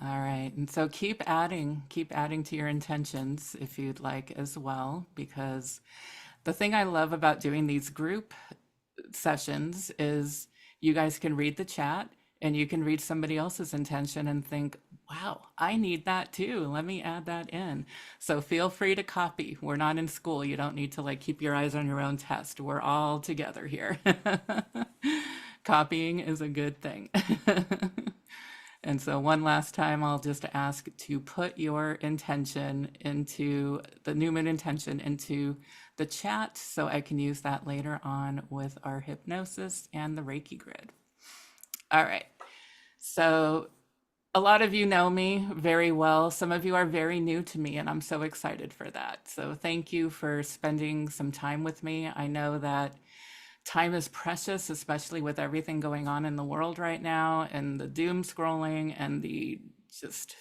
All right. And so keep adding to your intentions if you'd like as well, because the thing I love about doing these group sessions is you guys can read the chat and you can read somebody else's intention and think, wow, I need that too. Let me add that in. So feel free to copy. We're not in school. You don't need to like keep your eyes on your own test. We're all together here. Copying is a good thing. And so, one last time, I'll just ask to put your intention into the new moon intention into the chat so I can use that later on with our hypnosis and the Reiki grid. All right. So, a lot of you know me very well. Some of you are very new to me, and I'm so excited for that. So, thank you for spending some time with me. I know that time is precious, especially with everything going on in the world right now and the doom scrolling and the just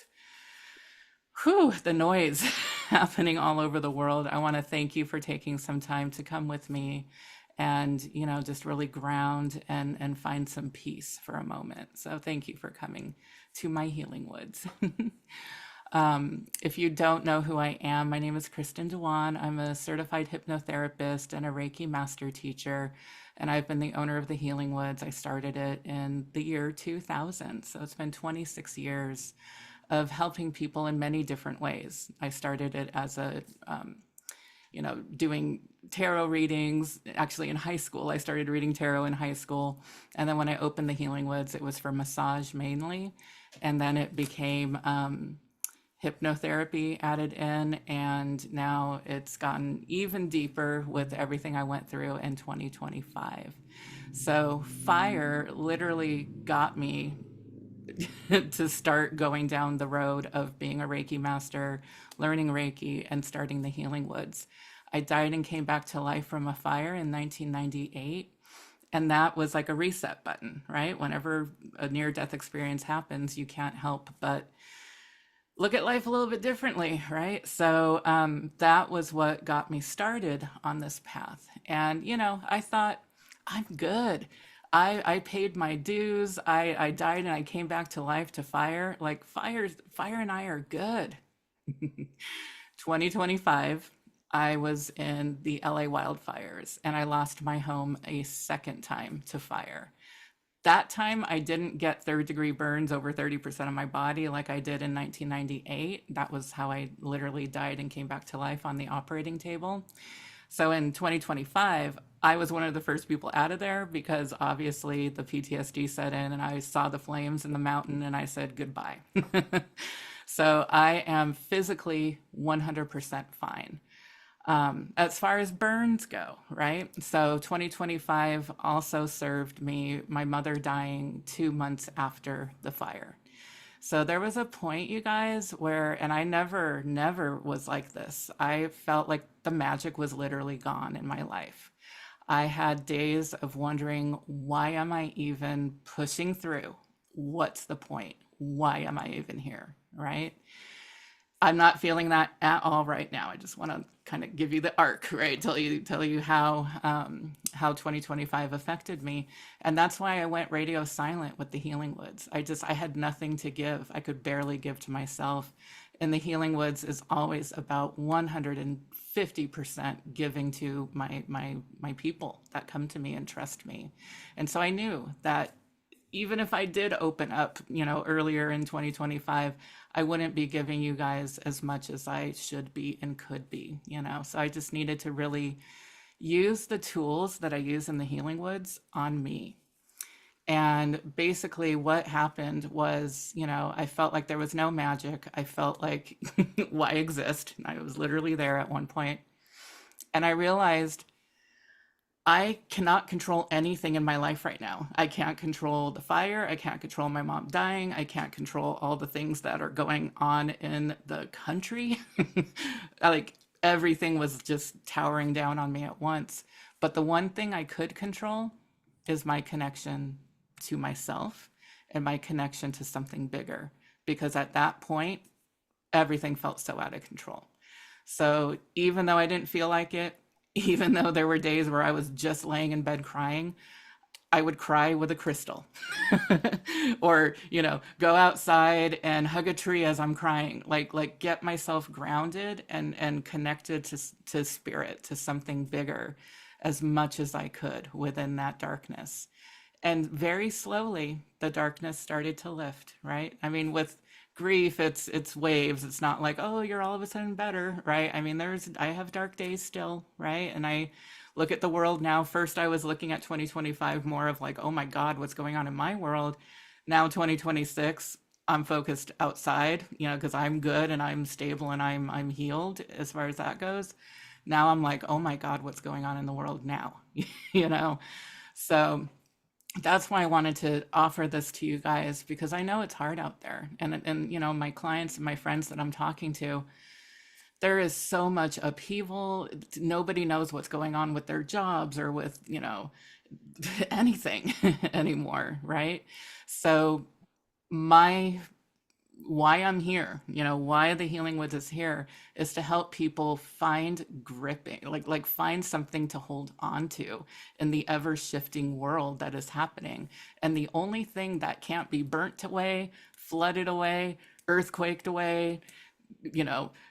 the noise happening all over the world. I want to thank you for taking some time to come with me and, just really ground and find some peace for a moment. So thank you for coming to my healing woods. If you don't know who I am, my name is Kristen Dewan. I'm a certified hypnotherapist and a Reiki master teacher, and I've been the owner of the Healing Woods. I started it in the year 2000, so it's been 26 years of helping people in many different ways. I started it as doing tarot readings. Actually, in high school, I started reading tarot in high school, and then when I opened the Healing Woods, it was for massage mainly, and then it became hypnotherapy added in, and now it's gotten even deeper with everything I went through in 2025. So fire literally got me to start going down the road of being a Reiki master, learning Reiki, and starting the Healing Woods. I died and came back to life from a fire in 1998. And that was like a reset button, right? Whenever a near-death experience happens, you can't help but look at life a little bit differently, right? So that was what got me started on this path. And, I thought, I'm good. I paid my dues. I died and I came back to life to fire. Like fire and I are good. 2025, I was in the LA wildfires and I lost my home a second time to fire. That time I didn't get third degree burns over 30% of my body like I did in 1998. That was how I literally died and came back to life on the operating table. So in 2025, I was one of the first people out of there because obviously the PTSD set in and I saw the flames in the mountain and I said goodbye. So I am physically 100% fine. As far as burns go, right? So 2025 also served me, my mother dying 2 months after the fire. So there was a point, you guys, where, and I never was like this. I felt like the magic was literally gone in my life. I had days of wondering, why am I even pushing through? What's the point? Why am I even here, right? I'm not feeling that at all right now. I just want to kind of give you the arc, right? Tell you how 2025 affected me, and that's why I went radio silent with the Healing Woods. I had nothing to give. I could barely give to myself, and the Healing Woods is always about 150% giving to my people that come to me and trust me, and so I knew that even if I did open up, earlier in 2025, I wouldn't be giving you guys as much as I should be and could be, So I just needed to really use the tools that I use in the Healing Woods on me. And basically what happened was, I felt like there was no magic. I felt like, why exist? I was literally there at one point. And I realized I cannot control anything in my life right now. I can't control the fire. I can't control my mom dying. I can't control all the things that are going on in the country. Like everything was just towering down on me at once. But the one thing I could control is my connection to myself and my connection to something bigger. Because at that point, everything felt so out of control. So even though I didn't feel like it, even though there were days where I was just laying in bed crying, I would cry with a crystal. Or, go outside and hug a tree as I'm crying. Like get myself grounded and connected to spirit, to something bigger as much as I could within that darkness. And very slowly the darkness started to lift, right? I mean, with grief, it's waves. It's not like, oh, you're all of a sudden better, right? I mean, I have dark days still, right? And I look at the world now. First I was looking at 2025 more of like, oh my God, what's going on in my world? Now 2026, I'm focused outside, because I'm good and I'm stable and I'm healed as far as that goes. Now I'm like, oh my God, what's going on in the world now? you know so that's why I wanted to offer this to you guys, because I know it's hard out there. And my clients and my friends that I'm talking to, there is so much upheaval. Nobody knows what's going on with their jobs or with, anything anymore, right? So my why I'm here, why the Healing Woods is here, is to help people find gripping, like find something to hold on to in the ever shifting world that is happening. And the only thing that can't be burnt away, flooded away, earthquaked away,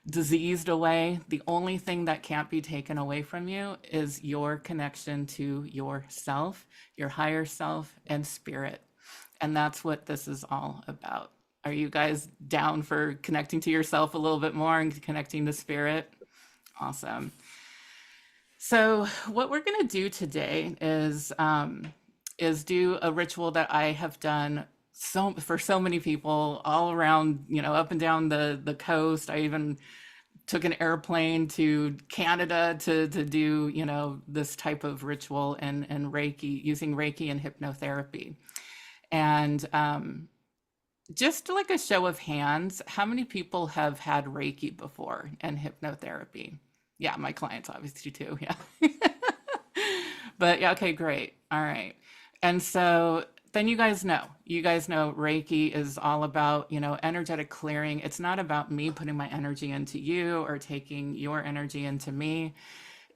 diseased away, the only thing that can't be taken away from you is your connection to yourself, your higher self, and spirit. And that's what this is all about. Are you guys down for connecting to yourself a little bit more and connecting to spirit? Awesome. So what we're going to do today is do a ritual that I have done for so many people all around, up and down the coast. I even took an airplane to Canada to do, this type of ritual and Reiki, using Reiki and hypnotherapy. And just like a show of hands, how many people have had Reiki before and hypnotherapy? Yeah, my clients obviously too. Yeah. But yeah, okay, great. All right. And so then you guys know Reiki is all about, energetic clearing. It's not about me putting my energy into you or taking your energy into me.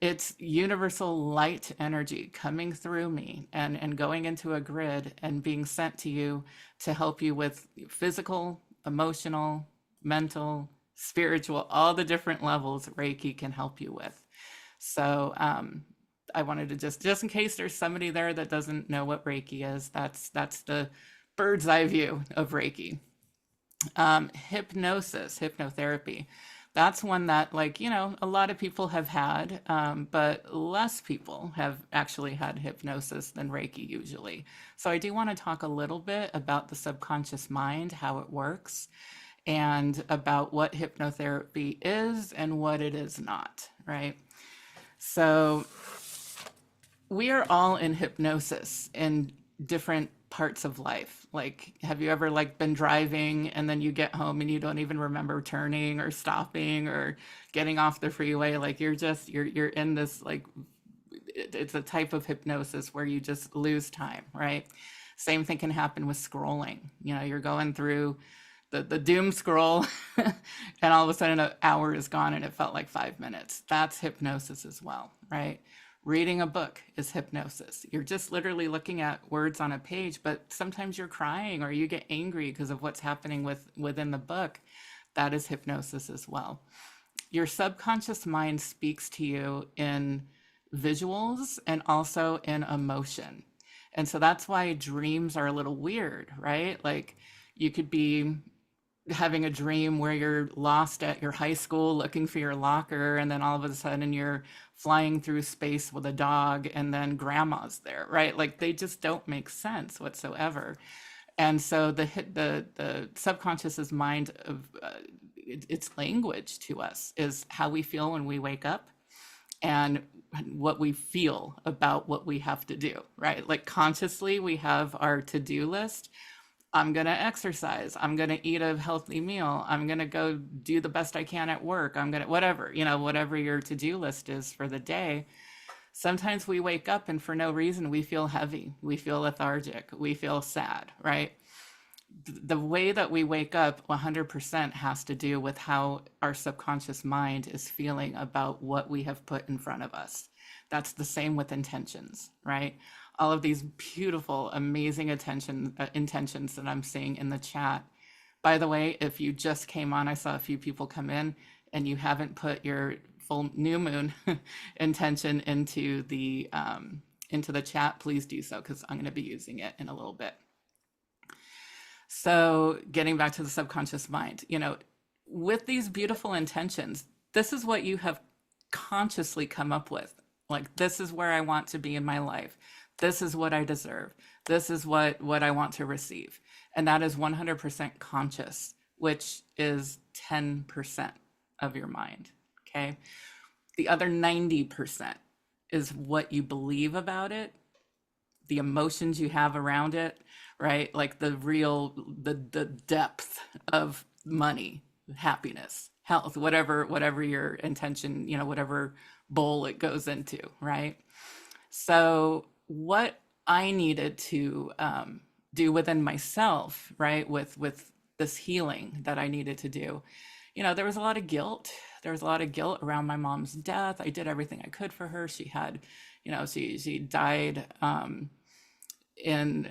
It's universal light energy coming through me and going into a grid and being sent to you to help you with physical, emotional, mental, spiritual, all the different levels Reiki can help you with. So I wanted to just in case there's somebody there that doesn't know what Reiki is, that's the bird's eye view of Reiki. Hypnotherapy. That's one that, a lot of people have had, but less people have actually had hypnosis than Reiki usually. So I do want to talk a little bit about the subconscious mind, how it works, and about what hypnotherapy is and what it is not, right? So we are all in hypnosis in different parts of life. Like, have you ever been driving and then you get home and you don't even remember turning or stopping or getting off the freeway? Like you're in this, it's a type of hypnosis where you just lose time, right? Same thing can happen with scrolling. You're going through the doom scroll and all of a sudden an hour is gone and it felt like 5 minutes. That's hypnosis as well, right? Reading a book is hypnosis. You're just literally looking at words on a page, but sometimes you're crying or you get angry because of what's happening within the book. That is hypnosis as well. Your subconscious mind speaks to you in visuals and also in emotion. And so that's why dreams are a little weird, right? Like you could be having a dream where you're lost at your high school looking for your locker, and then all of a sudden you're flying through space with a dog and then grandma's there, right? Like they just don't make sense whatsoever. And so the subconscious's mind of its language to us is how we feel when we wake up and what we feel about what we have to do, right? Like consciously we have our to-do list. I'm going to exercise. I'm going to eat a healthy meal. I'm going to go do the best I can at work. I'm going to, whatever your to-do list is for the day. Sometimes we wake up and for no reason, we feel heavy. We feel lethargic. We feel sad, right? The way that we wake up 100% has to do with how our subconscious mind is feeling about what we have put in front of us. That's the same with intentions, right? all of these beautiful, amazing intentions that I'm seeing in the chat. By the way, if you just came on, I saw a few people come in and you haven't put your full new moon intention into the chat, please do so because I'm going to be using it in a little bit. So getting back to the subconscious mind, with these beautiful intentions, this is what you have consciously come up with. Like, this is where I want to be in my life. This is what I deserve. This is what I want to receive. And that is 100% conscious, which is 10% of your mind. Okay. The other 90% is what you believe about it, the emotions you have around it, right? Like the depth of money, happiness, health, whatever your intention, whatever bowl it goes into, right? So what I needed to do within myself, right, with this healing that I needed to do, there was a lot of guilt. There was a lot of guilt around my mom's death. I did everything I could for her. She had, she died in,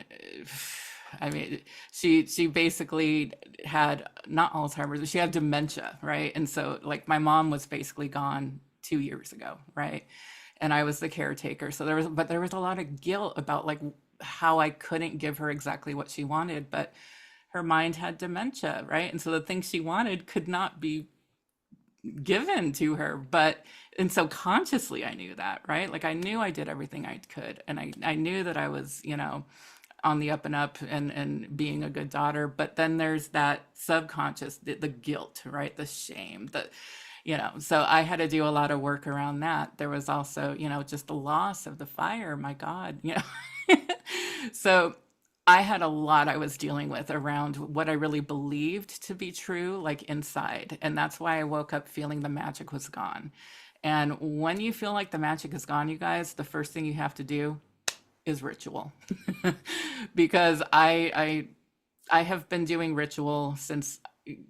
I mean, she basically had not Alzheimer's, but she had dementia, right? And so like my mom was basically gone 2 years ago, right? And I was the caretaker. So there was a lot of guilt about like how I couldn't give her exactly what she wanted, but her mind had dementia, right? And so the things she wanted could not be given to her. And so consciously I knew that, right? Like I knew I did everything I could. And I knew that I was, on the up and up and being a good daughter. But then there's that subconscious, the guilt, right? The shame, so I had to do a lot of work around that. There was also, just the loss of the fire, my God, So I had a lot I was dealing with around what I really believed to be true, like inside. And that's why I woke up feeling the magic was gone. And when you feel like the magic is gone, you guys, the first thing you have to do is ritual. Because I have been doing ritual since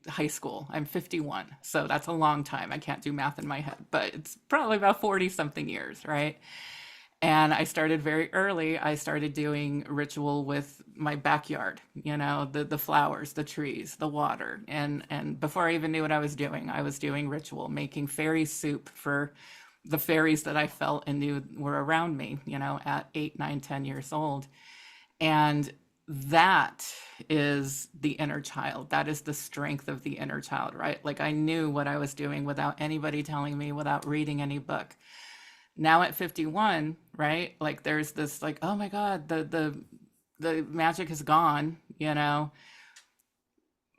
high school. I'm 51. So that's a long time. I can't do math in my head, but it's probably about 40 something years, right? And I started very early. I started doing ritual with my backyard, the flowers, the trees, the water. And before I even knew what I was doing ritual, making fairy soup for the fairies that I felt and knew were around me, at 8, 9, 10 years old. And that is the inner child. That is the strength of the inner child, right? Like I knew what I was doing without anybody telling me, without reading any book. Now at 51, right? Like there's this like, oh my God, the magic is gone,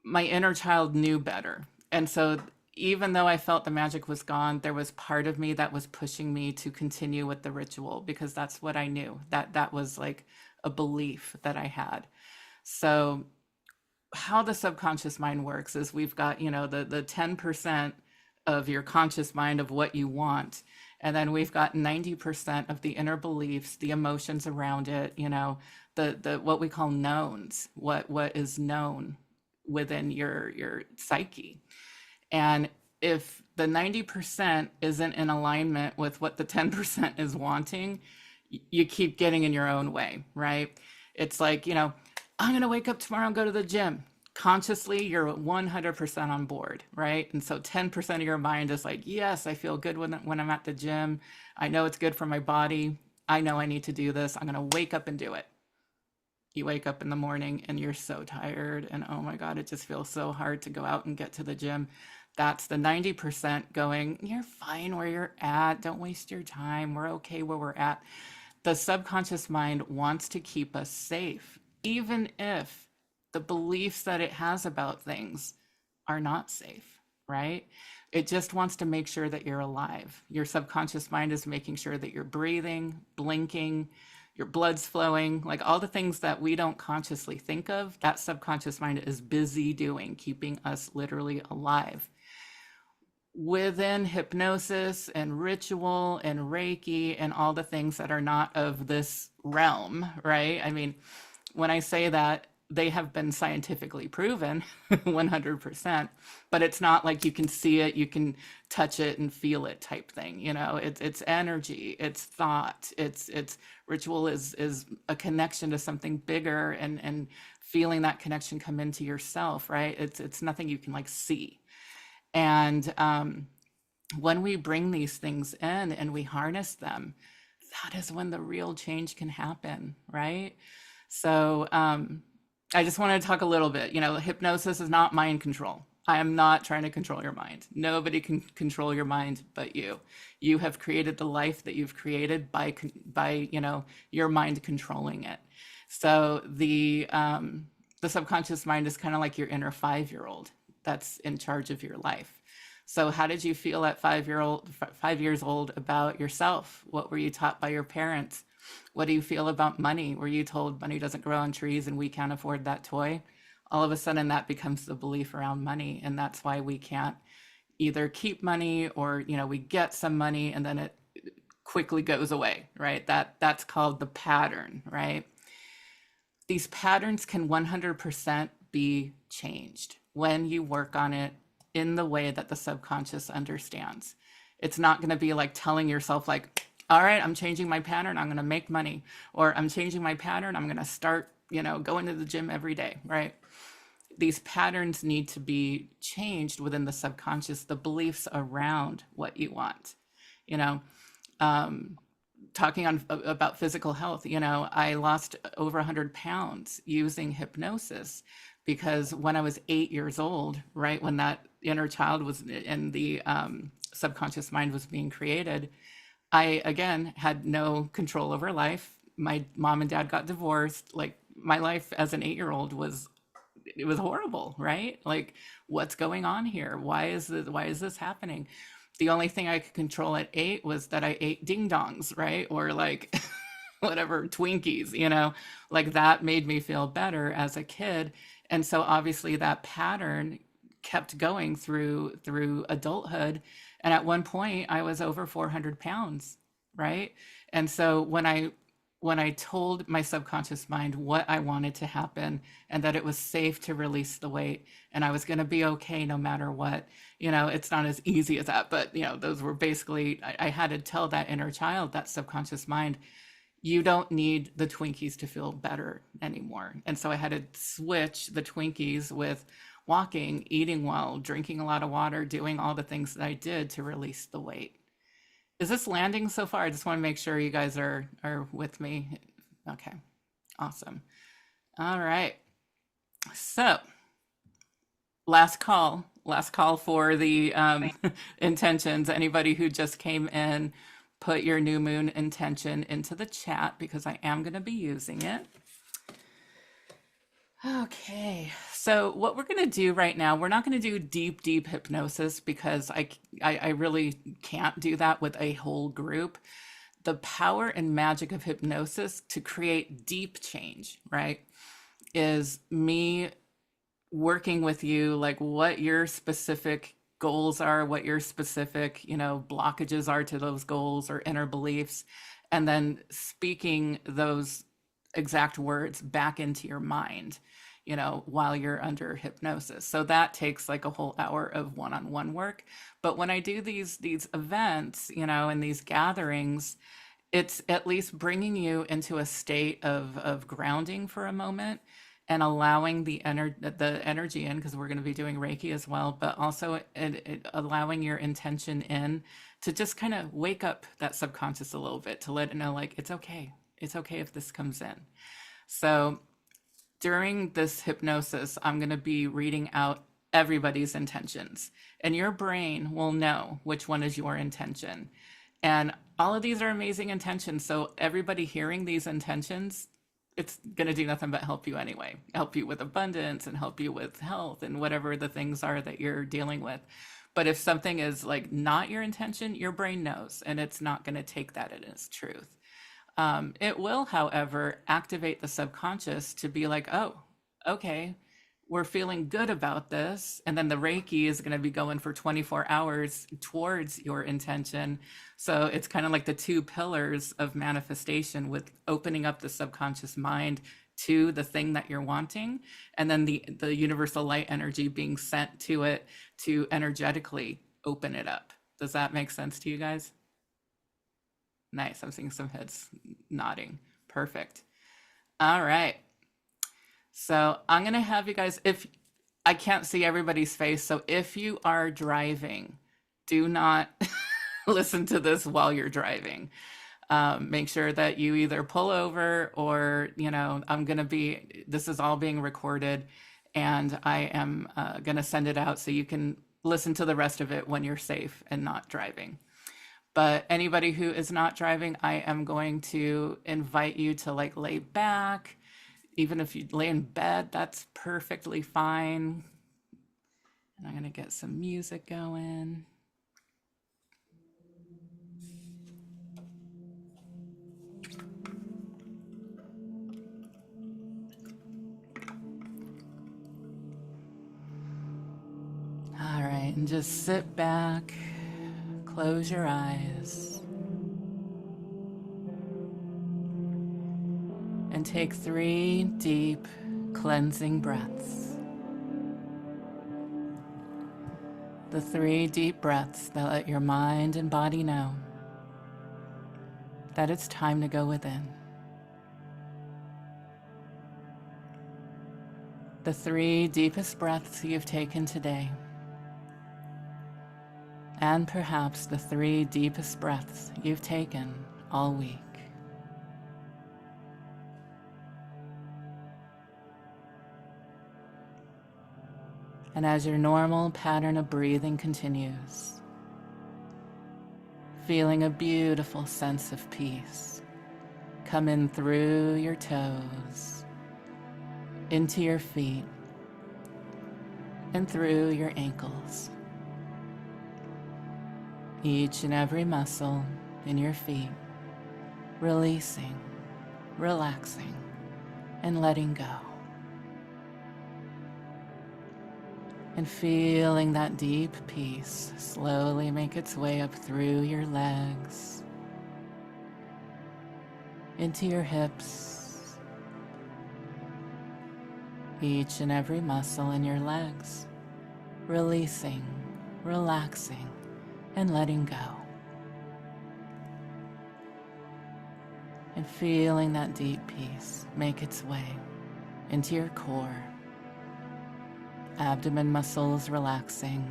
My inner child knew better. And so even though I felt the magic was gone, there was part of me that was pushing me to continue with the ritual because that's what I knew. That was like a belief that I had. So how the subconscious mind works is we've got, the 10% of your conscious mind of what you want. And then we've got 90% of the inner beliefs, the emotions around it, the what we call knowns, what is known within your psyche. And if the 90% isn't in alignment with what the 10% is wanting, you keep getting in your own way, right? It's like, I'm going to wake up tomorrow and go to the gym. Consciously, you're 100% on board, right? And so 10% of your mind is like, yes, I feel good when I'm at the gym. I know it's good for my body. I know I need to do this. I'm going to wake up and do it. You wake up in the morning and you're so tired and oh my God, it just feels so hard to go out and get to the gym. That's the 90% going, you're fine where you're at. Don't waste your time. We're okay where we're at. The subconscious mind wants to keep us safe, even if the beliefs that it has about things are not safe, right? It just wants to make sure that you're alive. Your subconscious mind is making sure that you're breathing, blinking, your blood's flowing, like all the things that we don't consciously think of, that subconscious mind is busy doing, keeping us literally alive. Within hypnosis and ritual and Reiki and all the things that are not of this realm, right? I mean, when I say that, they have been scientifically proven 100%, but it's not like you can see it, you can touch it and feel it type thing. It's energy, it's thought, it's ritual is a connection to something bigger, and feeling that connection come into yourself, right? It's nothing you can like see. And when we bring these things in and we harness them, that is when the real change can happen, right? So I just want to talk a little bit. Hypnosis is not mind control. I am not trying to control your mind. Nobody can control your mind but you. You have created the life that you've created by your mind controlling it. So the subconscious mind is kind of like your inner 5-year-old that's in charge of your life. So how did you feel at 5 years old about yourself? What were you taught by your parents? What do you feel about money? Were you told money doesn't grow on trees and we can't afford that toy? All of a sudden that becomes the belief around money. And that's why we can't either keep money, or, we get some money and then it quickly goes away, right? That's called the pattern, right? These patterns can 100% be changed when you work on it in the way that the subconscious understands. It's not going to be like telling yourself like, all right, I'm changing my pattern, I'm going to make money, or I'm changing my pattern, I'm going to start, going to the gym every day, right? These patterns need to be changed within the subconscious, the beliefs around what you want. Talking about physical health, I lost over 100 pounds using hypnosis, because when I was 8 years old, right, when that inner child was in the subconscious mind was being created, I, again, had no control over life. My mom and dad got divorced. Like, my life as an 8-year-old was horrible, right? Like, what's going on here? Why is this happening? The only thing I could control at 8 was that I ate ding dongs, right? Or like whatever, Twinkies, like that made me feel better as a kid. And so obviously that pattern kept going through adulthood. And at one point I was over 400 pounds, right? And so when I told my subconscious mind what I wanted to happen, and that it was safe to release the weight and I was going to be okay no matter what, it's not as easy as that, but those were basically, I had to tell that inner child, that subconscious mind, you don't need the Twinkies to feel better anymore. And so I had to switch the Twinkies with walking, eating well, drinking a lot of water, doing all the things that I did to release the weight. Is this landing so far? I just want to make sure you guys are with me. Okay, awesome. All right. So last call for the intentions. Anybody who just came in, put your new moon intention into the chat, because I am going to be using it. Okay, so what we're going to do right now, we're not going to do deep hypnosis, because I really can't do that with a whole group. The power and magic of hypnosis to create deep change, right, is me working with you, like what your specific goals are, what your specific, blockages are to those goals or inner beliefs, and then speaking those exact words back into your mind, while you're under hypnosis. So that takes like a whole hour of one-on-one work. But when I do these events, and these gatherings, it's at least bringing you into a state of grounding for a moment, and allowing the energy in, because we're going to be doing Reiki as well, but also allowing your intention in to just kind of wake up that subconscious a little bit, to let it know, like, it's okay if this comes in. So during this hypnosis, I'm going to be reading out everybody's intentions, and your brain will know which one is your intention. And all of these are amazing intentions. So everybody hearing these intentions, it's going to do nothing but help you anyway, help you with abundance and help you with health and whatever the things are that you're dealing with. But if something is like not your intention, your brain knows, and it's not going to take that as truth. It will, however, activate the subconscious to be like, oh, okay, we're feeling good about this. And then the Reiki is going to be going for 24 hours towards your intention. So it's kind of like the two pillars of manifestation, with opening up the subconscious mind to the thing that you're wanting, and then the universal light energy being sent to it to energetically open it up. Does that make sense to you guys? Nice. I'm seeing some heads nodding. Perfect. All right. So I'm going to have you guys, if I can't see everybody's face, so if you are driving, do not listen to this while you're driving. Make sure that you either pull over or, this is all being recorded, and I am going to send it out so you can listen to the rest of it when you're safe and not driving. But anybody who is not driving, I am going to invite you to like lay back. Even if you lay in bed, that's perfectly fine. And I'm going to get some music going. All right, and just sit back, close your eyes, and take 3 deep, cleansing breaths. The 3 deep breaths that let your mind and body know that it's time to go within. The 3 deepest breaths you've taken today, and perhaps the 3 deepest breaths you've taken all week. And as your normal pattern of breathing continues, feeling a beautiful sense of peace come in through your toes, into your feet, and through your ankles. Each and every muscle in your feet, releasing, relaxing, and letting go. And feeling that deep peace slowly make its way up through your legs, into your hips, each and every muscle in your legs, releasing, relaxing, and letting go. And feeling that deep peace make its way into your core, abdomen muscles relaxing,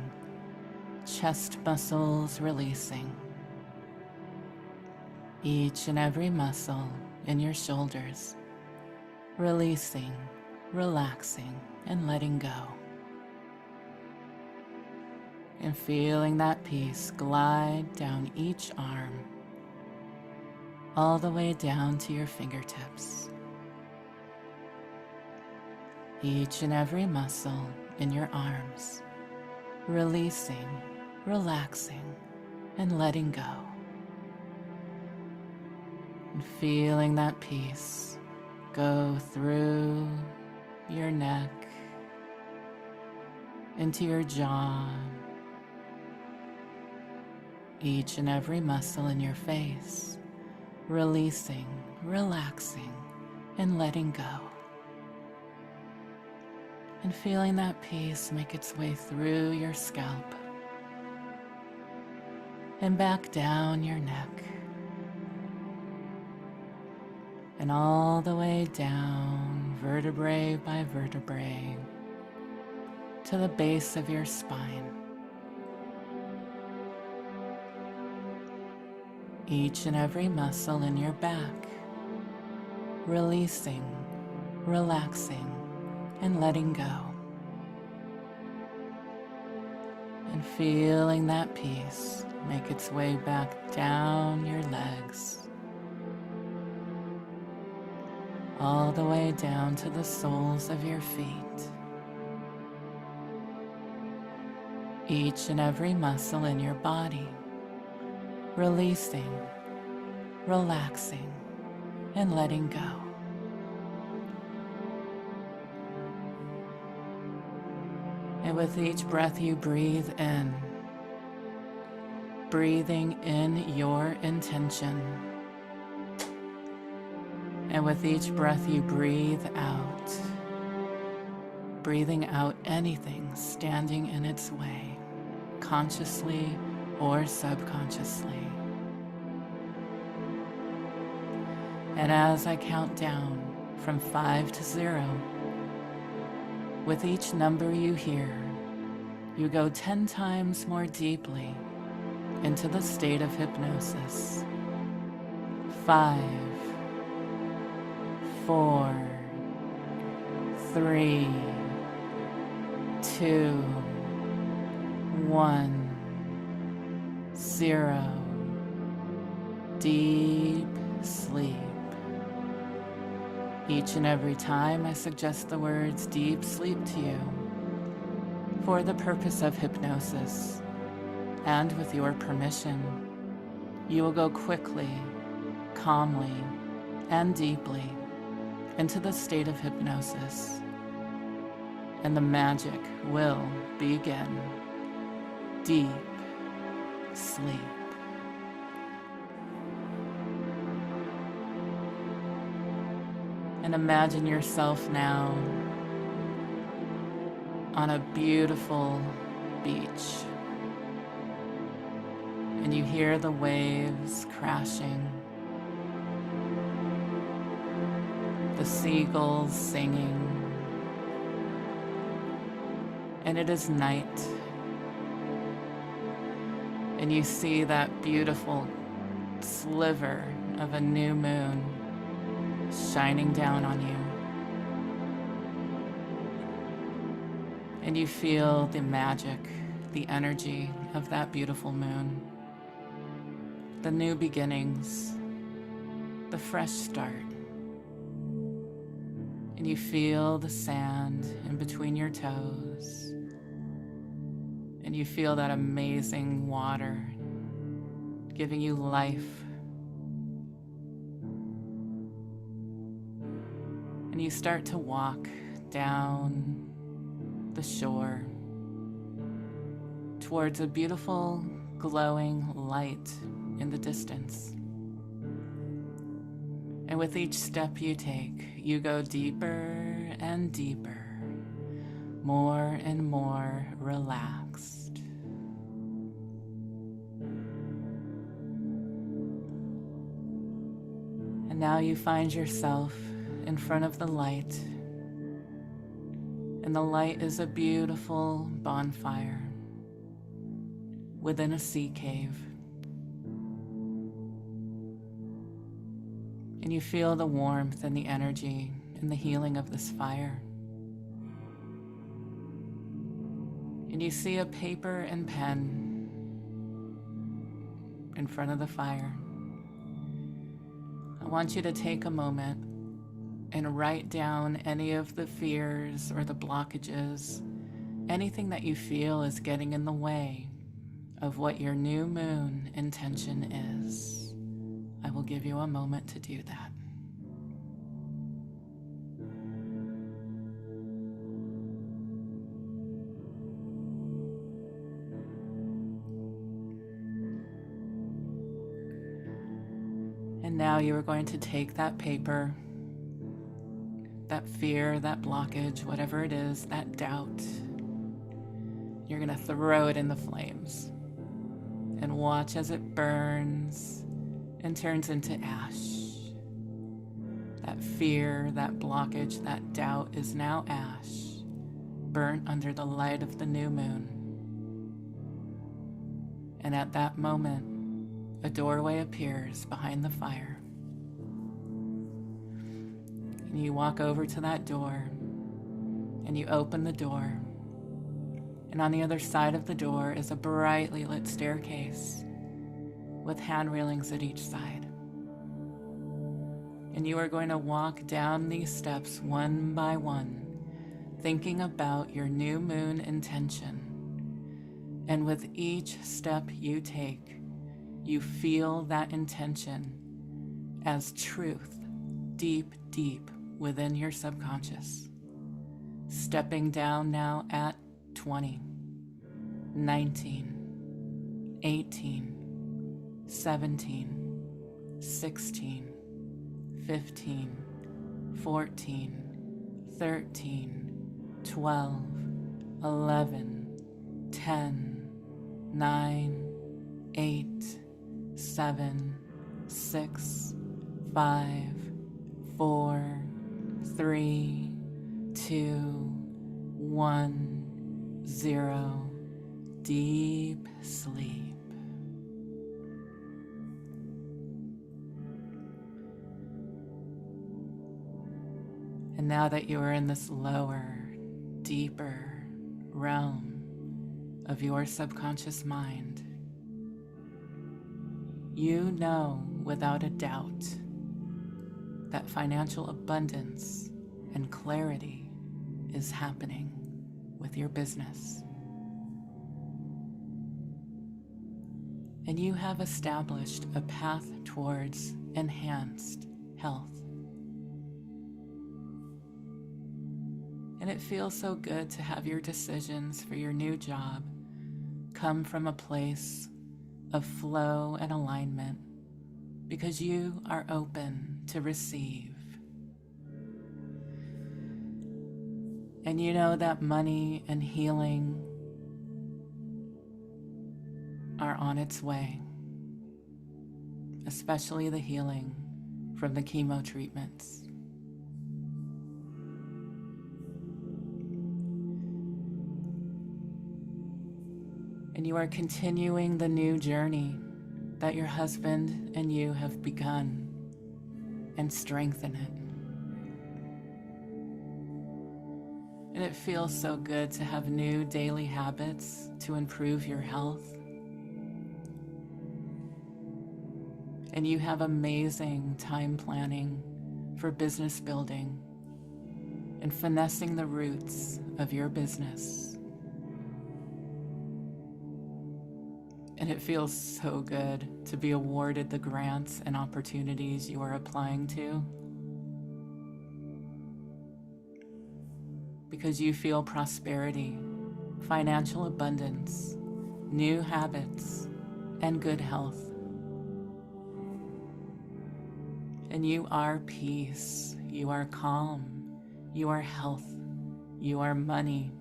chest muscles releasing, each and every muscle in your shoulders releasing, relaxing, and letting go. And feeling that peace glide down each arm, all the way down to your fingertips. Each and every muscle in your arms, releasing, relaxing, and letting go. And feeling that peace go through your neck, into your jaw, each and every muscle in your face, releasing, relaxing, and letting go. And feeling that peace make its way through your scalp and back down your neck and all the way down, vertebrae by vertebrae, to the base of your spine. Each and every muscle in your back, releasing, relaxing, and letting go. And feeling that peace make its way back down your legs, all the way down to the soles of your feet. Each and every muscle in your body, releasing, relaxing, and letting go. And with each breath you breathe in, breathing in your intention. And with each breath you breathe out, breathing out anything standing in its way, consciously or subconsciously. And as I count down from 5 to 0, with each number you hear, you go 10 times more deeply into the state of hypnosis. 5, 4, 3, 2, 1, 0. Deep sleep. Each and every time I suggest the words deep sleep to you for the purpose of hypnosis, and with your permission, you will go quickly, calmly, and deeply into the state of hypnosis, and the magic will begin. Deep sleep. And imagine yourself now on a beautiful beach, and you hear the waves crashing, the seagulls singing, and it is night, and you see that beautiful sliver of a new moon shining down on you. And you feel the magic, the energy of that beautiful moon, the new beginnings, the fresh start. And you feel the sand in between your toes. And you feel that amazing water giving you life. And you start to walk down the shore towards a beautiful glowing light in the distance. And with each step you take, you go deeper and deeper, more and more relaxed. And now you find yourself in front of the light, and the light is a beautiful bonfire within a sea cave. And you feel the warmth and the energy and the healing of this fire. And you see a paper and pen in front of the fire. I want you to take a moment and write down any of the fears or the blockages, anything that you feel is getting in the way of what your new moon intention is. I will give you a moment to do that. And now you are going to take that paper, that fear, that blockage, whatever it is, that doubt. You're going to throw it in the flames and watch as it burns and turns into ash. That fear, that blockage, that doubt is now ash, burnt under the light of the new moon. And at that moment, a doorway appears behind the fire. And you walk over to that door, and you open the door. And on the other side of the door is a brightly lit staircase with hand railings at each side. And you are going to walk down these steps one by one, thinking about your new moon intention. And with each step you take, you feel that intention as truth deep, deep within your subconscious. Stepping down now at 20, 19, 18, 17, 16, 15, 14, 13, 12, 11, 10, 9, 8, 7, 6, 5, 4, 3, 2, 1, 0. Deep sleep. And now that you are in this lower, deeper realm of your subconscious mind, you know without a doubt that financial abundance and clarity is happening with your business. And you have established a path towards enhanced health. And it feels so good to have your decisions for your new job come from a place of flow and alignment, because you are open to receive. And you know that money and healing are on its way, especially the healing from the chemo treatments. And you are continuing the new journey that your husband and you have begun, and strengthen it. And it feels so good to have new daily habits to improve your health. And you have amazing time planning for business building and finessing the roots of your business. And it feels so good to be awarded the grants and opportunities you are applying to, because you feel prosperity, financial abundance, new habits, and good health. And you are peace, you are calm, you are health, you are money.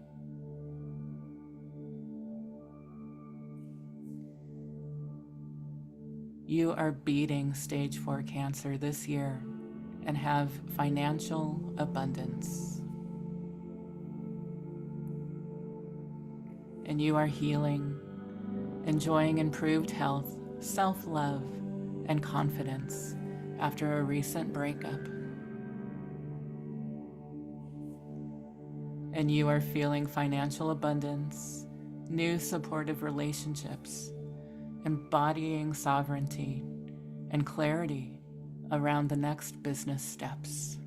You are beating stage 4 cancer this year and have financial abundance. And you are healing, enjoying improved health, self-love, and confidence after a recent breakup. And you are feeling financial abundance, new supportive relationships, embodying sovereignty and clarity around the next business steps.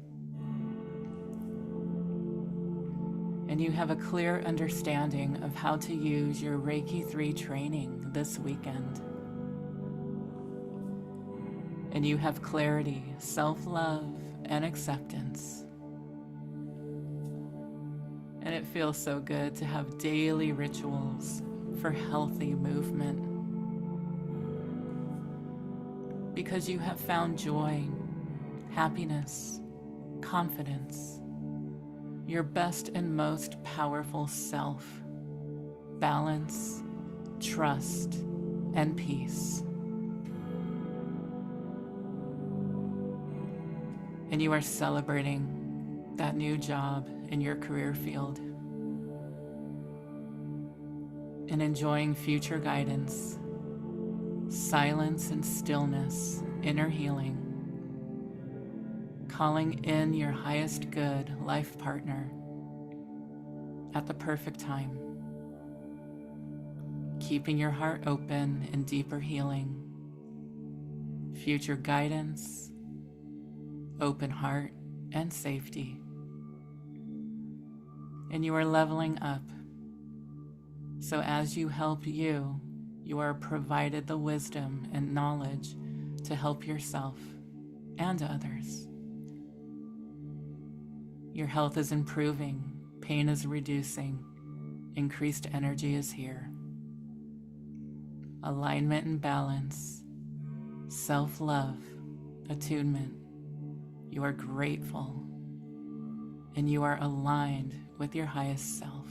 And you have a clear understanding of how to use your Reiki 3 training this weekend. And you have clarity, self-love, and acceptance. And it feels so good to have daily rituals for healthy movement, because you have found joy, happiness, confidence, your best and most powerful self, balance, trust, and peace. And you are celebrating that new job in your career field and enjoying future guidance, silence and stillness, inner healing, calling in your highest good life partner at the perfect time, keeping your heart open in deeper healing, future guidance, open heart, and safety. And you are leveling up. So as you help you, you are provided the wisdom and knowledge to help yourself and others. Your health is improving, pain is reducing, increased energy is here. Alignment and balance, self-love, attunement. You are grateful and you are aligned with your highest self.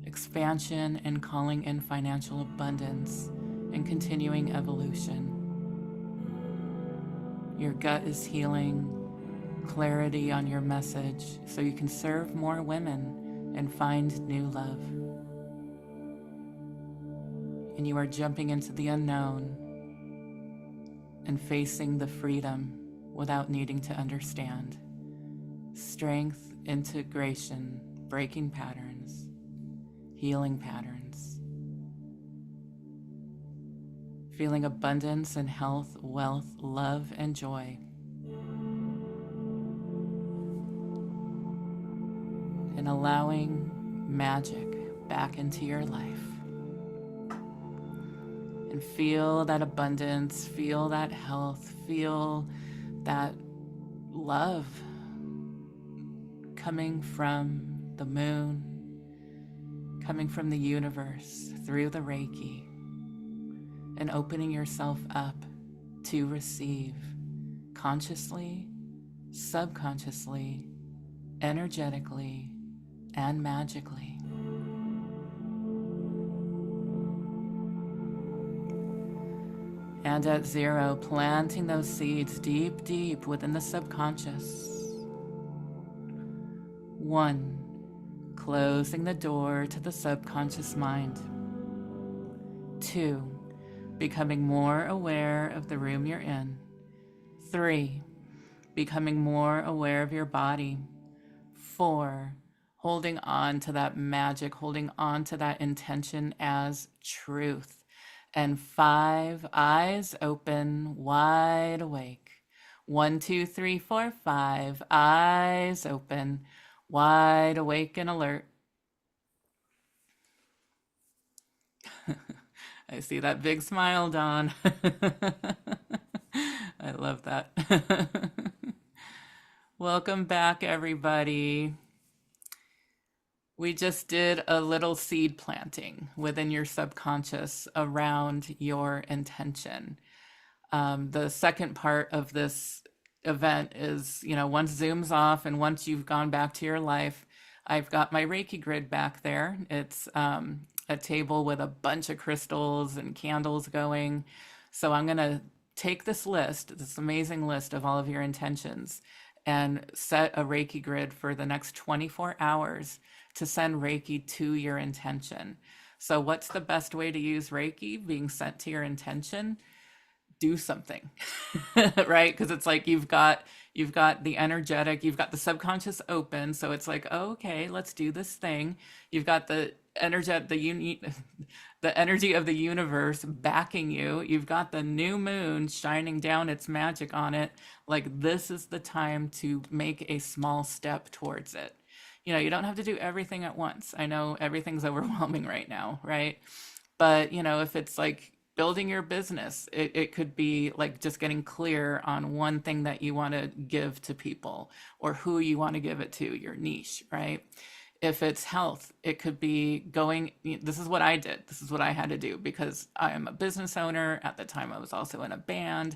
Expansion and calling in financial abundance and continuing evolution. Your gut is healing, clarity on your message so you can serve more women and find new love. And you are jumping into the unknown and facing the freedom without needing to understand. Strength, integration, breaking patterns, healing patterns. Feeling abundance and health, wealth, love, and joy. And allowing magic back into your life. And feel that abundance, feel that health, feel that love coming from the moon, coming from the universe through the Reiki, and opening yourself up to receive consciously, subconsciously, energetically, and magically. And at 0, planting those seeds deep, deep within the subconscious. 1, closing the door to the subconscious mind. 2, becoming more aware of the room you're in. 3, becoming more aware of your body. 4, holding on to that magic, holding on to that intention as truth. And 5, eyes open, wide awake. 1, 2, 3, 4, 5, eyes open, wide awake and alert. I see that big smile, Dawn. I love that. Welcome back, everybody. We just did a little seed planting within your subconscious around your intention. The second part of this event is, once Zoom's off and once you've gone back to your life, I've got my Reiki grid back there. It's a table with a bunch of crystals and candles going. So I'm going to take this amazing list of all of your intentions and set a Reiki grid for the next 24 hours to send Reiki to your intention. So what's the best way to use Reiki being sent to your intention? Do something, right? Because it's like you've got the energetic, you've got the subconscious open. So it's like, oh, okay, let's do this thing. You've got the the energy of the universe backing you. You've got the new moon shining down its magic on it. Like, this is the time to make a small step towards it. You don't have to do everything at once. I know everything's overwhelming right now, right? But, if it's like building your business, it could be like just getting clear on one thing that you want to give to people or who you want to give it to, your niche, right? If it's health, it could be this is what I did. This is what I had to do because I am a business owner. At the time, I was also in a band.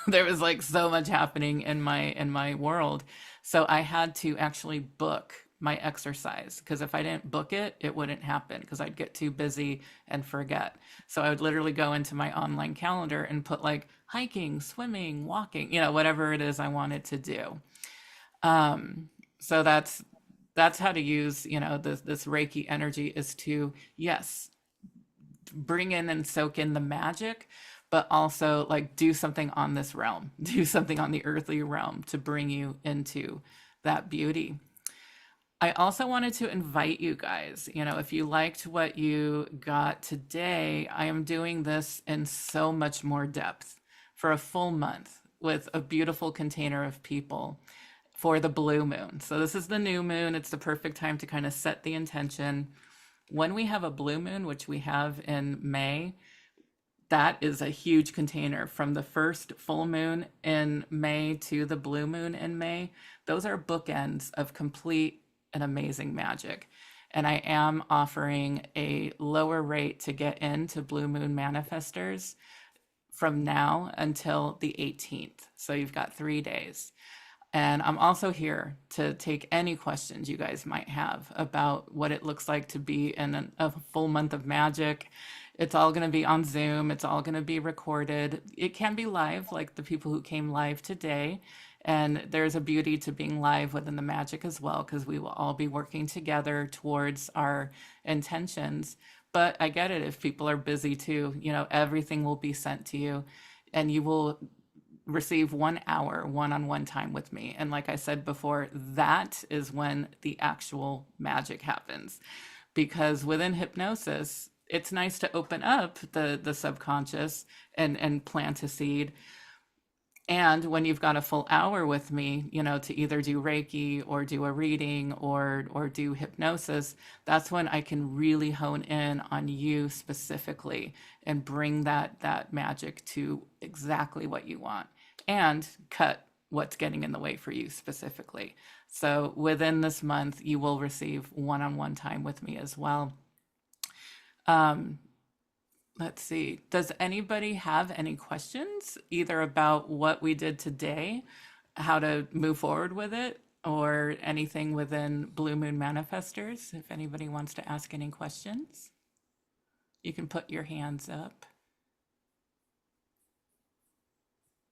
There was like so much happening in my world. So I had to actually book my exercise because if I didn't book it, it wouldn't happen because I'd get too busy and forget. So I would literally go into my online calendar and put like hiking, swimming, walking, whatever it is I wanted to do. So that's how to use, this Reiki energy is to, yes, bring in and soak in the magic, but also like do something on this realm, do something on the earthly realm to bring you into that beauty. I also wanted to invite you guys, if you liked what you got today, I am doing this in so much more depth for a full month with a beautiful container of people for the blue moon. So this is the new moon. It's the perfect time to kind of set the intention. When we have a blue moon, which we have in May, that is a huge container from the first full moon in May to the blue moon in May. Those are bookends of complete and amazing magic. And I am offering a lower rate to get into Blue Moon Manifestors from now until the 18th. So you've got 3 days. And I'm also here to take any questions you guys might have about what it looks like to be in a full month of magic. It's all going to be on Zoom. It's all going to be recorded. It can be live, like the people who came live today. And there's a beauty to being live within the magic as well, because we will all be working together towards our intentions. But I get it if people are busy too. Everything will be sent to you, and you will receive 1 hour one-on-one time with me. And like I said before, that is when the actual magic happens. Because within hypnosis, it's nice to open up the subconscious and plant a seed. And when you've got a full hour with me, to either do Reiki or do a reading or do hypnosis, that's when I can really hone in on you specifically and bring that magic to exactly what you want and cut what's getting in the way for you specifically. So within this month, you will receive one-on-one time with me as well. Um, Let's see. Does anybody have any questions either about what we did today, how to move forward with it, or anything within Blue Moon Manifestors? If anybody wants to ask any questions, you can put your hands up.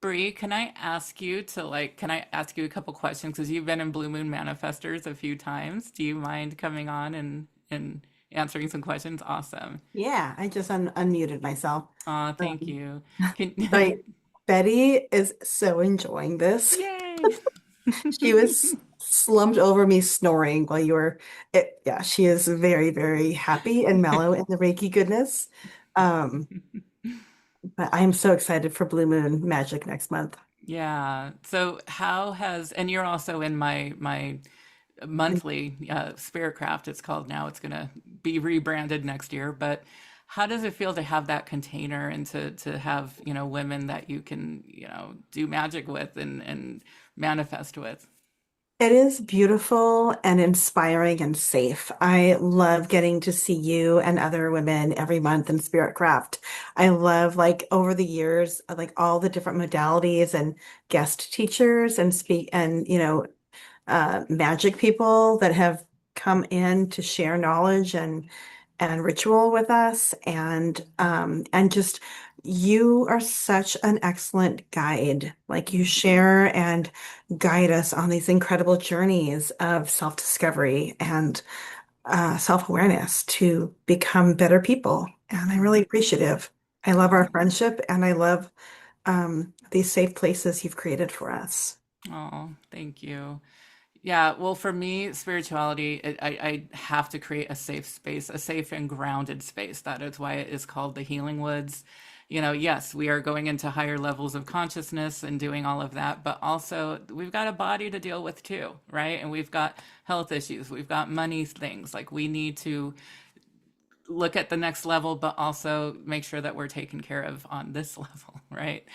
Bree, can I ask you a couple questions? Because you've been in Blue Moon Manifestors a few times. Do you mind coming on and answering some questions? Awesome. Yeah, I just unmuted myself. Oh, thank Um, you. Can but Betty is so enjoying this. Yay. She was slumped over me snoring while you were, yeah, she is very, very happy and mellow in the Reiki goodness. Um, but I am so excited for Blue Moon Magic next month. Yeah. So and you're also in my monthly Spirit Craft, it's called now. It's gonna be rebranded next year. But how does it feel to have that container and to have, women that you can, do magic with and manifest with? It is beautiful and inspiring and safe. I love getting to see you and other women every month in Spirit Craft. I love like over the years, like all the different modalities and guest teachers and speak and magic people that have come in to share knowledge and ritual with us and just you are such an excellent guide. Like you share and guide us on these incredible journeys of self-discovery and self-awareness to become better people. And I'm really appreciative. I love our Oh, friendship and I love these safe places you've created for us. oh, thank you. Yeah, well, for me, spirituality, I have to create a safe space, a safe and grounded space. That is why it is called the Healing Woods. Yes, we are going into higher levels of consciousness and doing all of that, but also we've got a body to deal with too, right? And we've got health issues, we've got money things. Like we need to look at the next level, but also make sure that we're taken care of on this level, right?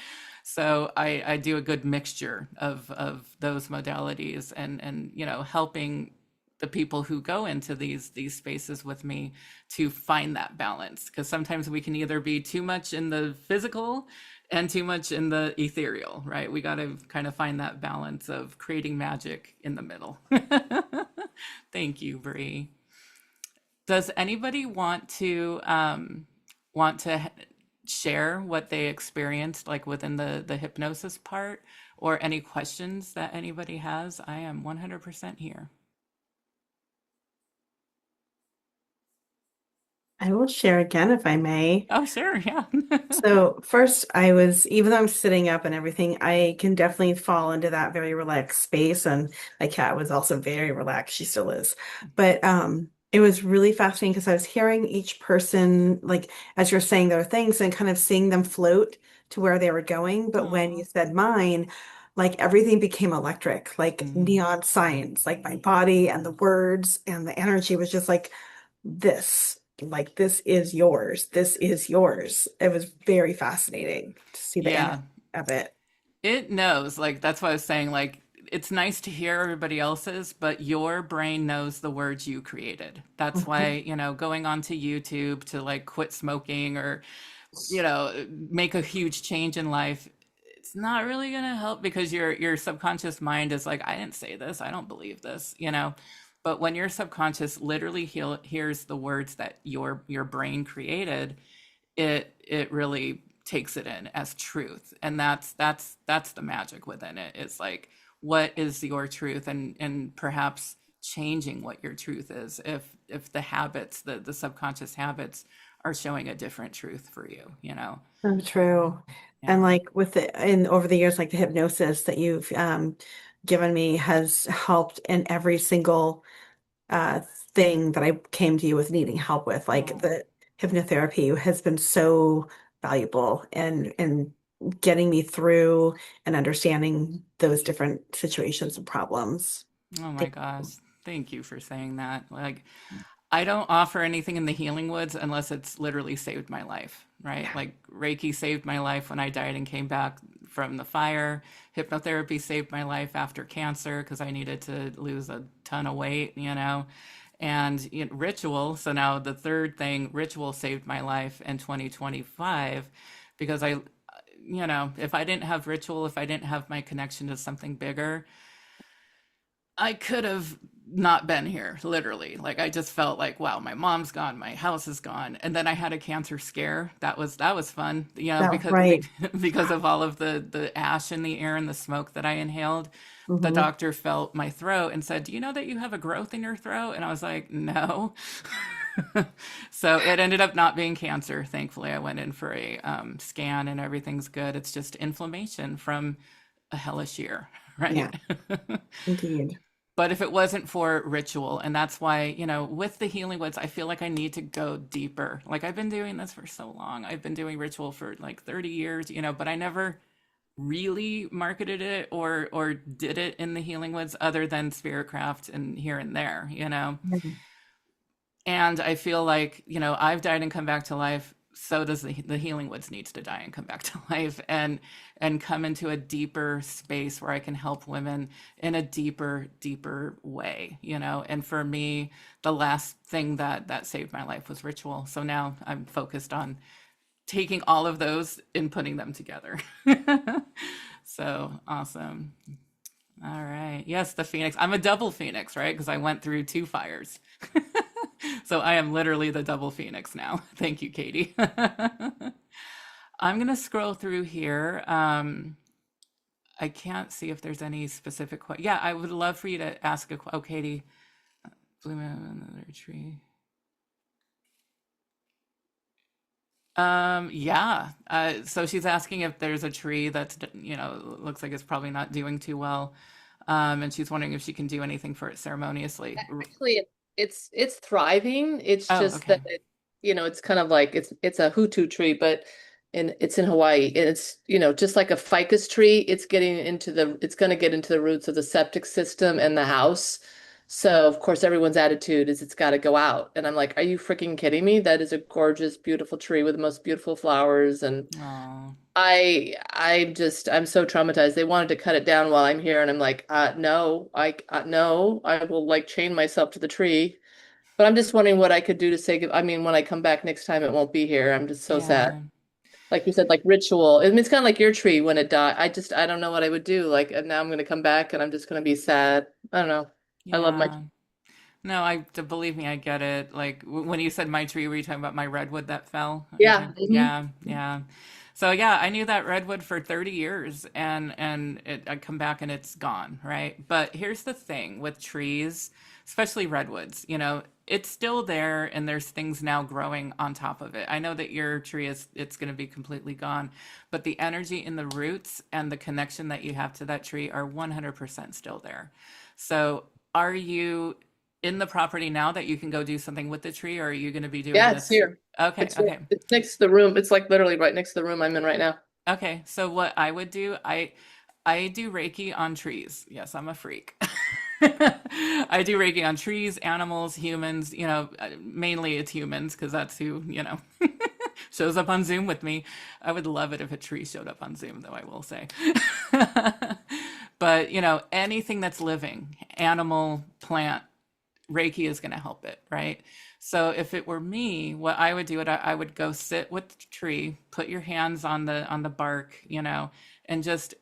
So I do a good mixture of those modalities and helping the people who go into these spaces with me to find that balance, because sometimes we can either be too much in the physical and too much in the ethereal, right? We got to kind of find that balance of creating magic in the middle. Thank you, Bree. Does anybody want to share what they experienced like within the hypnosis part, or any questions that anybody has? I am 100% here. I will share again if I may. Oh, sure, yeah. So first even though I'm sitting up and everything, I can definitely fall into that very relaxed space. And my cat was also very relaxed. She still is. But it was really fascinating because I was hearing each person, like as you're saying their things and kind of seeing them float to where they were going. But when you Oh, said mine, like everything became electric, like mm, neon signs, like my body and the words and the energy was just this like this is yours, this is yours. It was very fascinating to see the energy yeah. of it. It knows. Like that's why I was saying, like, it's nice to hear everybody else's, but your brain knows the words you created. That's Mhm. why, going onto YouTube to like quit smoking or make a huge change in life, it's not really going to help because your subconscious mind is like, I didn't say this, I don't believe this. But when your subconscious literally hears the words that your brain created, it really takes it in as truth, and that's the magic within it. It's like, what is your truth, and perhaps changing what your truth is if the habits, the subconscious habits, are showing a different truth for you. So true. And Yeah. like with the and over the years, like the hypnosis that you've given me has helped in every single uh thing that I came to you with needing help with. Like Oh, the hypnotherapy has been so valuable in getting me through and understanding those different situations and problems. oh my Thank gosh, you. thank you for saying that. Like, I don't offer anything in the healing woods unless it's literally saved my life, right? Yeah. Like Reiki saved my life when I died and came back from the fire. Hypnotherapy saved my life after cancer because I needed to lose a ton of weight. And ritual. So now the third thing, ritual saved my life in 2025 because if I didn't have ritual, if I didn't have my connection to something bigger, I could have not been here, literally. Like I just felt like, wow, my mom's gone, my house is gone. And then I had a cancer scare. That was fun, No, because right. because of all of the ash in the air and the smoke that I inhaled. The Hmm. doctor felt my throat and said, "Do you know that you have a growth in your throat?" And I was like, "No." So it ended up not being cancer. Thankfully, I went in for a scan and everything's good. It's just inflammation from a hellish year, Yeah, right? indeed. But if it wasn't for ritual, and that's why, with the healing woods, I feel like I need to go deeper. Like I've been doing this for so long. I've been doing ritual for like 30 years, but I never really marketed it or did it in the healing woods other than spirit craft and here and there. Yeah. And I feel like, I've died and come back to life. So does the healing woods needs to die and come back to life and come into a deeper space where I can help women in a deeper way. And for me, the last thing that saved my life was ritual. So now I'm focused on taking all of those and putting them together. So awesome. All right. Yes, the Phoenix. I'm a double Phoenix, right? Because I went through two fires. So I am literally the double Phoenix now. Thank you, Katie. I'm going to scroll through here. I can't see if there's any specific question. Yeah, I would love for you to ask a question. Oh, Katie, bloom in another tree. Yeah. So she's asking if there's a tree that's, looks like it's probably not doing too well. And she's wondering if she can do anything for it ceremoniously. Actually, it's thriving. It's Oh, just that okay. it's kind of like it's a hutu tree, but it's in Hawaii. And it's, just like a ficus tree, it's going to get into the roots of the septic system and the house. So of course everyone's attitude is it's got to go out. And I'm like, are you freaking kidding me? That is a gorgeous, beautiful tree with the most beautiful flowers. And Oh, I'm so traumatized. They wanted to cut it down while I'm here, and I'm like, no, no, I will like chain myself to the tree. But I'm just wondering what I could do to say, I mean, when I come back next time, it won't be here. I'm just so sad. yeah. Like you said, like ritual. I mean, it's kind of like your tree when it died. I don't know what I would do. Like, and now I'm going to come back and I'm just going to be sad. I don't know. I love my, Yeah. No, believe me, I get it. Like when you said my tree, were you talking about my redwood that fell? Are you yeah. talking? Yeah, yeah. So yeah, I knew that redwood for 30 years I come back and it's gone, right? But here's the thing with trees, especially redwoods, it's still there and there's things now growing on top of it. I know that your tree it's going to be completely gone, but the energy in the roots and the connection that you have to that tree are 100% still there. So are you in the property now that you can go do something with the tree, or are you going to be doing Yeah, it's this? here. Okay, It's here. okay. It's next to the room. It's like literally right next to the room I'm in right now. Okay, so what I would do, I do Reiki on trees. Yes, I'm a freak. I do Reiki on trees, animals, humans, mainly it's humans because that's who shows up on Zoom with me. I would love it if a tree showed up on Zoom, though, I will say. But, anything that's living, animal, plant, Reiki is going to help it, right? So if it were me, what I would do, I would go sit with the tree, put your hands on the bark, and just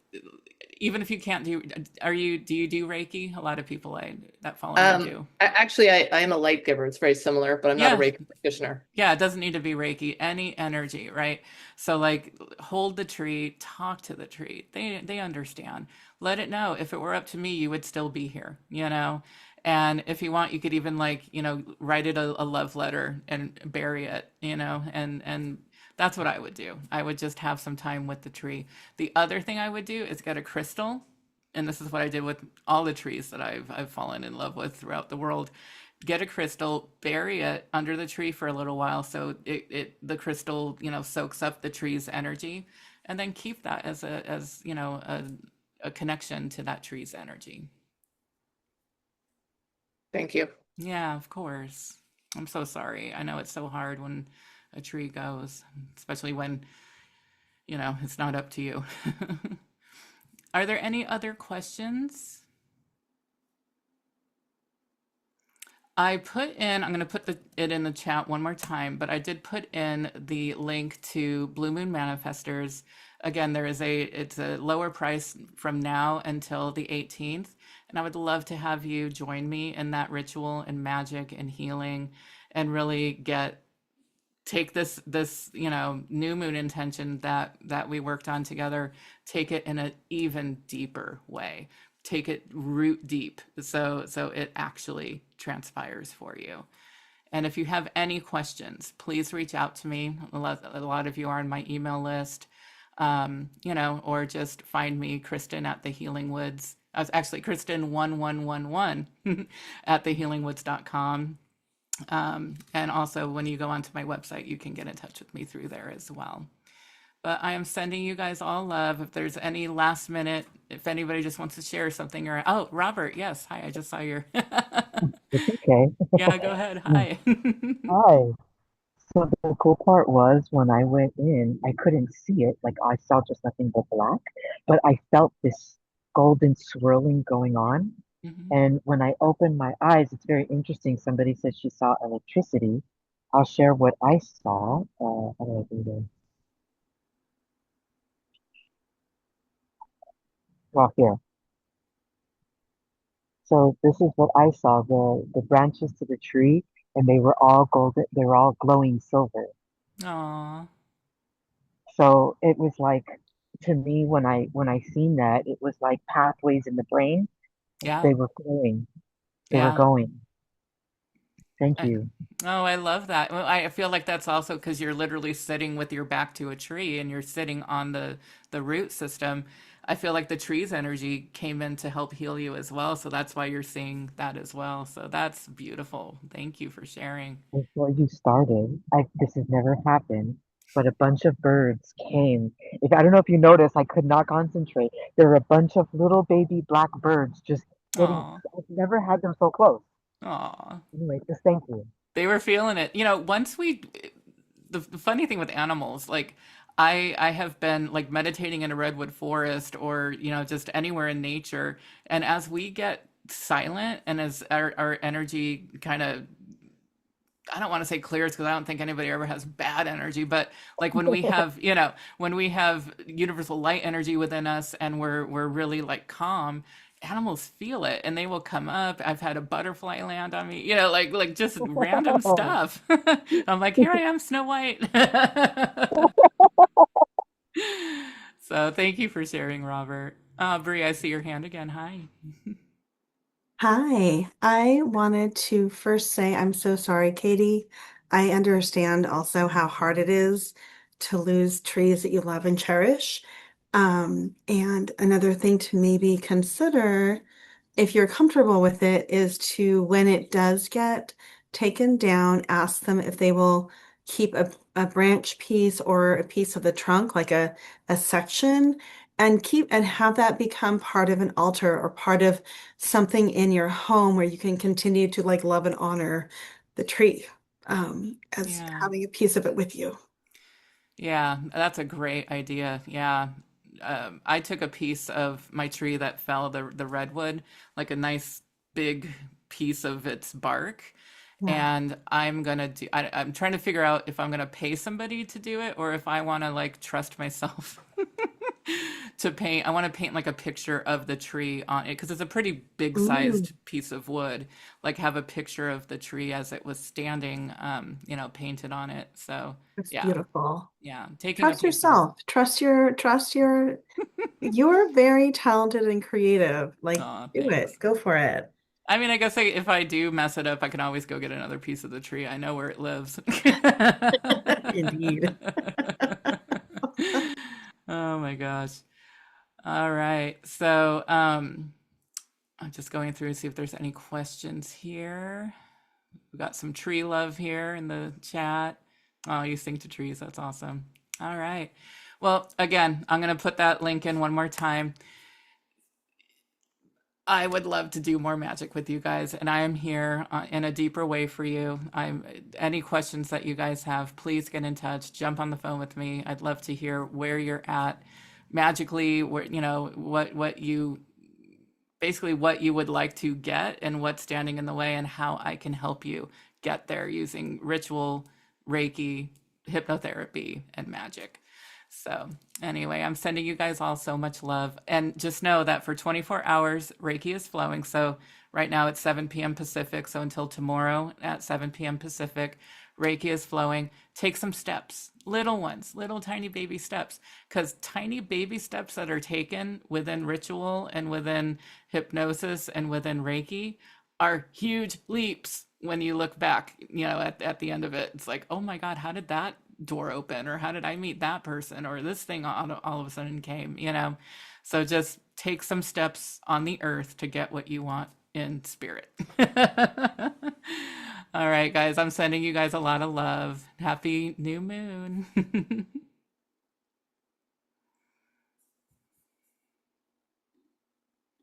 even if you can't do, do you do Reiki? A lot of people that follow me do. I am a light giver. It's very similar, but I'm not a Yeah, Reiki practitioner. yeah, it doesn't need to be Reiki, any energy, right? So like hold the tree, talk to the tree. They understand. Let it know. If it were up to me, you would still be here, you know? And if you want, you could even like, write it a love letter and bury it, and that's what I would do. I would just have some time with the tree. The other thing I would do is get a crystal, and this is what I did with all the trees that I've fallen in love with throughout the world. Get a crystal, bury it under the tree for a little while so the crystal, soaks up the tree's energy, and then keep that as a connection to that tree's energy. Thank you. Yeah, of course. I'm so sorry. I know it's so hard when a tree goes, especially when, it's not up to you. Are there any other questions? I'm going to put it in the chat one more time, but I did put in the link to Blue Moon Manifestors. Again, it's a lower price from now until the 18th. And I would love to have you join me in that ritual and magic and healing and really take this new moon intention that we worked on together, take it in an even deeper way, take it root deep so it actually transpires for you. And if you have any questions, please reach out to me. A lot of you are on my email list, or just find me, Kristen at the Healing Woods. I was actually Kristen1111 at thehealingwoods.com. And also, when you go onto my website, you can get in touch with me through there as well. But I am sending you guys all love. If there's any last minute, if anybody just wants to share something, oh, Robert, yes, hi, I just saw your. It's okay. Yeah, go ahead. Hi. Hi. So the cool part was when I went in, I couldn't see it. Like I saw just nothing but black, but I felt this golden swirling going on. Mhm. And when I opened my eyes, it's very interesting. Somebody said she saw electricity. I'll share what I saw. How do I do this? Well, here. So this is what I saw. The branches to the tree, and they were all golden. They were all glowing silver. Aw, So it was like to me when I seen that, it was like pathways in the brain. yeah, They were going. They were yeah. going. Thank I, you. oh, I love that. Well, I feel like that's also because you're literally sitting with your back to a tree and you're sitting on the root system. I feel like the tree's energy came in to help heal you as well. So that's why you're seeing that as well. So that's beautiful. Thank you for sharing. Before you started, this has never happened, but a bunch of birds came. If I don't know if you noticed, I could not concentrate. There were a bunch of little baby black birds just getting. Aw, I've never had them so close. aw. Anyway, just thank you. They were feeling it. The funny thing with animals, like I have been like meditating in a redwood forest or, just anywhere in nature. And as we get silent and as our energy kind of, I don't want to say clears because I don't think anybody ever has bad energy, but like when we have universal light energy within us and we're really like calm, animals feel it and they will come up. I've had a butterfly land on me, like just random stuff. I'm like, here I am, Snow White. So thank you for sharing, Robert. Bree, I see your hand again. Hi. Hi, I wanted to first say I'm so sorry, Katie. I understand also how hard it is to lose trees that you love and cherish. And another thing to maybe consider, if you're comfortable with it, is to, when it does get taken down, ask them if they will keep a branch piece or a piece of the trunk, like a section, and keep and have that become part of an altar or part of something in your home where you can continue to like love and honor the tree, as Yeah. having a piece of it with you. Yeah, that's a great idea. Yeah. I took a piece of my tree that fell, the redwood, like a nice big piece of its bark, Yeah. and I'm trying to figure out if I'm gonna pay somebody to do it or if I want to like trust myself to paint. I want to paint like a picture of the tree on it because it's a pretty big Ooh, sized piece of wood. Like have a picture of the tree as it was standing, painted on it. So that's yeah, beautiful. yeah, taking a Trust piece of. yourself. You're very talented and creative. Like, Oh, do it. thanks. Go for it. I mean, I guess if I do mess it up, I can always go get another piece of the tree. I know where it lives. Indeed. Oh my gosh. All right. So, I'm just going through to see if there's any questions here. We got some tree love here in the chat. Oh, you sing to trees. That's awesome. All right. Well, again, I'm going to put that link in one more time. I would love to do more magic with you guys, and I am here in a deeper way for you. I'm any questions that you guys have, please get in touch. Jump on the phone with me. I'd love to hear where you're at magically, where what you basically what you would like to get and what's standing in the way, and how I can help you get there using ritual, Reiki, hypnotherapy, and magic. So, anyway, I'm sending you guys all so much love. And just know that for 24 hours, Reiki is flowing. So, right now it's 7 p.m. Pacific. So, until tomorrow at 7 p.m. Pacific, Reiki is flowing. Take some steps, little ones, little tiny baby steps, because tiny baby steps that are taken within ritual and within hypnosis and within Reiki are huge leaps when you look back, at the end of it. It's like, oh my God, how did that door open? Or how did I meet that person? Or this thing all of a sudden came. So just take some steps on the earth to get what you want in spirit. All right, guys, I'm sending you guys a lot of love. Happy new moon.